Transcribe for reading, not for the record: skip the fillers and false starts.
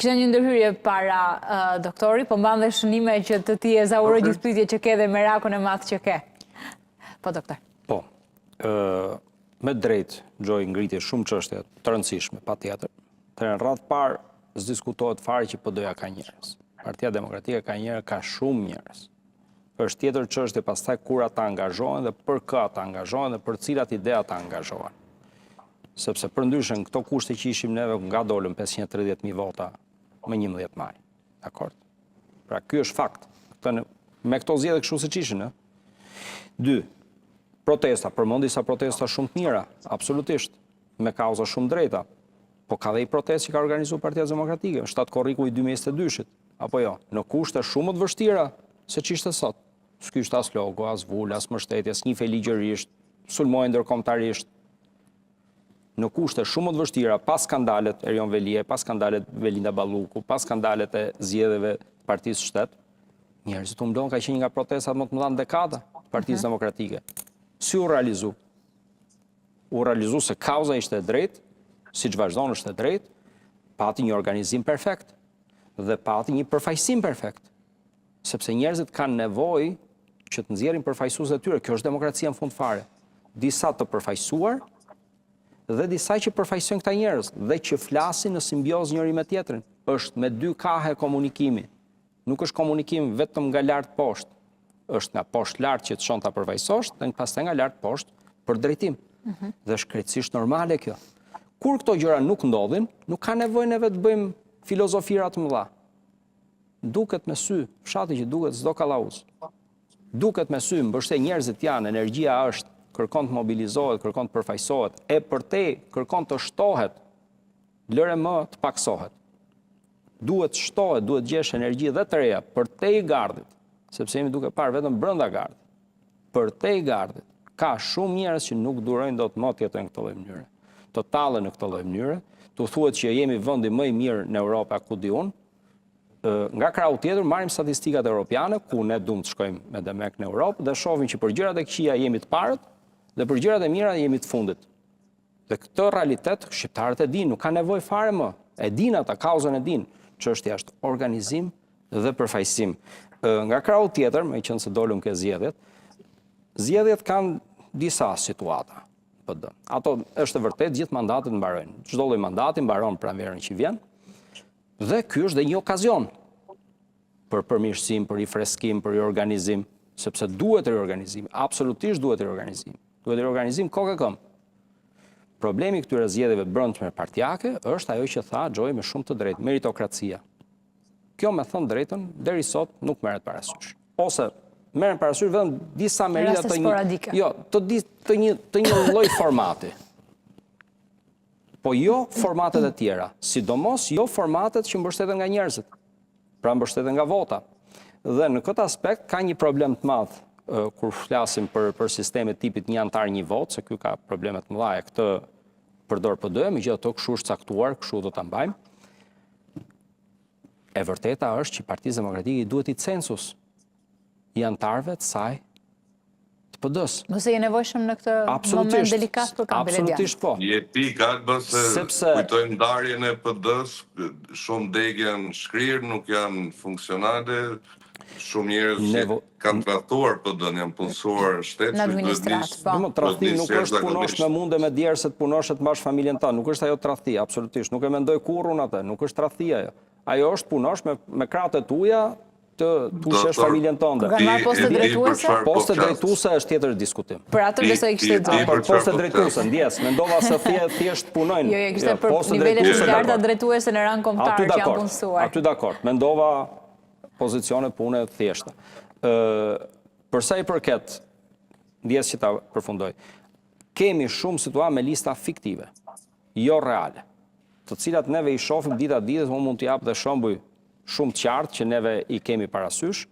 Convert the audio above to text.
Kishte një ndërhyrje para doktori, po mban dhe shënime që të ti e zauroj gjithë pyetje që ke dhe merakun e madh që ke. Po, doktor. Po, me drejt, Gjoj ngritje shumë çështje të rëndësishme, patjetër. Të në radhë parë, s'diskutohet fare që PD-ja ka njerëz. Partia Demokratike ka njerëz, ka shumë njerëz. Është tjetër çështje pastaj kur ata angazhohen dhe për kë ata angazhohen dhe për cilat ide ata angazhohen. Sepse përndryshe në këto kushte që ishim neve nga dolën 530.000 vota më 11 maj. Dakord? Pra ky është fakt. Me këto zgjedhje kështu siç ishin, 2. Protesta, përmendi sa protesta shumë të mira, absolutisht, me kauza shumë drejta. Po ka dhe i protestë që ka organizuar Partia Demokratike, shtatë korriku i 2022-shit, apo jo, në kushte shumë të vështira se ç'ishte sot. S'kishte as logo, as vulë, as mbështetje, as një ligjërisht, sulmoi ndërkombëtarisht. Në kushte shumë të vështira, pas skandalet Erion Velie, pas skandalet Belinda Balluku, pas skandalet e zgjedhjeve të Partisë Shtet, njerëzit u mbledhën ka qenë nga protestat më të mëdha në dekada Partisë Demokratike. Si u realizu? U realizu se kauza ishte e drejtë, siç vazhdon është e drejtë, pati një organizim perfekt dhe pati një përfaqësim perfekt. Sepse njerëzit kanë nevojë që të nxjerrin përfaqësuesit e tyre. Kjo është demokracia në fund fare. Disa të përfaqësuar dhe disa që përfaqësojnë këta njerëz dhe që flasin në simbiozë njëri me tjetrin. Është me dy kahe komunikimi. Nuk është komunikim vetëm nga lart poshtë. Është nga poshtë lart që të shon ta përfaqësosh, dhe pastaj nga lart poshtë për drejtim. Dhe është krejtësisht normale kjo. Kur këto gjëra nuk ndodhin, nuk ka nevojë neve të bëjmë filozofira të mëdha. Duket me sy, fshati që duket s'do kallauz. Duket me sy, mbështet njerëzit janë, energjia është, kërkon të mobilizohet, kërkon të përfaqësohet, e përtej kërkon të shtohet, lëre më të paksohet. Duhet shtohet, duhet gjesh energji dhe të reja përtej gardit, sepse jemi duke parë vetëm brenda gardit. Përtej gardit, ka shumë njerëz që nuk durojnë dot më të jetojnë në këtë lloj mënyre. Të tallen në këtë lloj mënyre, tu thuhet që jemi vendi më i mirë në Europë, ku di unë. Nga krahu tjetër marrim statistikat europiane, ku ne duam të shkojmë me demek në Europë dhe shohim që për gjërat e këqija jemi të parët dhe për gjërat e mira jemi të fundit. Dhe këtë realitet shqiptarët e dinë, nuk ka nevojë fare më. E dinë ata, kauzën e dinë. Çështja është organizim dhe përfaqësim. Nga krahu tjetër, meqense se dolëm ke zgjedhjet, zgjedhjet kanë disa situata. Ato është e vërtet, gjithë mandatet mbarojnë. Çdo lloj mandati mbaron pranverën që vjen. Dhe ky është dhe një okazion për përmirësim, për rifreskim, për riorganizim, sepse duhet riorganizim, absolutisht duhet riorganizim. Duhet riorganizim kokë e këmbë. Problemi këtyre zgjedhjeve brendshme partijake është ajo që tha Gjoj me shumë të drejtë, meritokracia. Kjo me thënë drejtën, deri sot nuk merret parasysh. Ose merren parasysh vetëm disa merita të një lloj formati. Po jo formatet e tjera, sidomos jo formatet që mbështeten nga njerëzit, pra mbështeten nga vota. Dhe në këtë aspekt ka një problem të madh kur flasim për sisteme tipit një antar një votë, se ky ka probleme të mëdha, këtë përdor PD, megjithatë kështu është caktuar, kështu do ta mbajmë. E vërteta është që Partisë Demokratike duhet i census i antarëve të saj të PD-s. Nëse je nevojshëm në këtë moment delikat për kampin e djathtë. Absolutisht po. Jepi galba se kujtojmë ndarjen e PD-s, shumë degë janë shkrirë, nuk janë funksionale, shumë njerëz kanë tradhtuar PD-n, janë punësuar shtetit. Në administratë, po. Tradhti nuk është punosh me munde me djerë se të punosh e të mbash familjen ta, nuk është ajo tradhti, absolutisht, nuk e mendoj kurrun atë, nuk është tradhti ajo. Ajo është punosh me kratë e tuja të shesh familjen tënde. Kanë marrë poste drejtuese? Poste drejtuese është tjetër diskutim. Për atë besoj kishte dhënë. Për poste drejtuese, ndjes, mendova se thjesht punojnë. Jo, kishte për nivelet të larta drejtuese në rang kombëtar që janë punësuar. Aty dakord. Mendova pozicione pune të thjeshta. Përsa i përket, ndjes që ta përfundoj, kemi shumë situata me lista fiktive, jo reale, të cilat neve i shohim dita ditës, unë mund të jap dhe shembuj shumë të qartë që neve i kemi parasysh,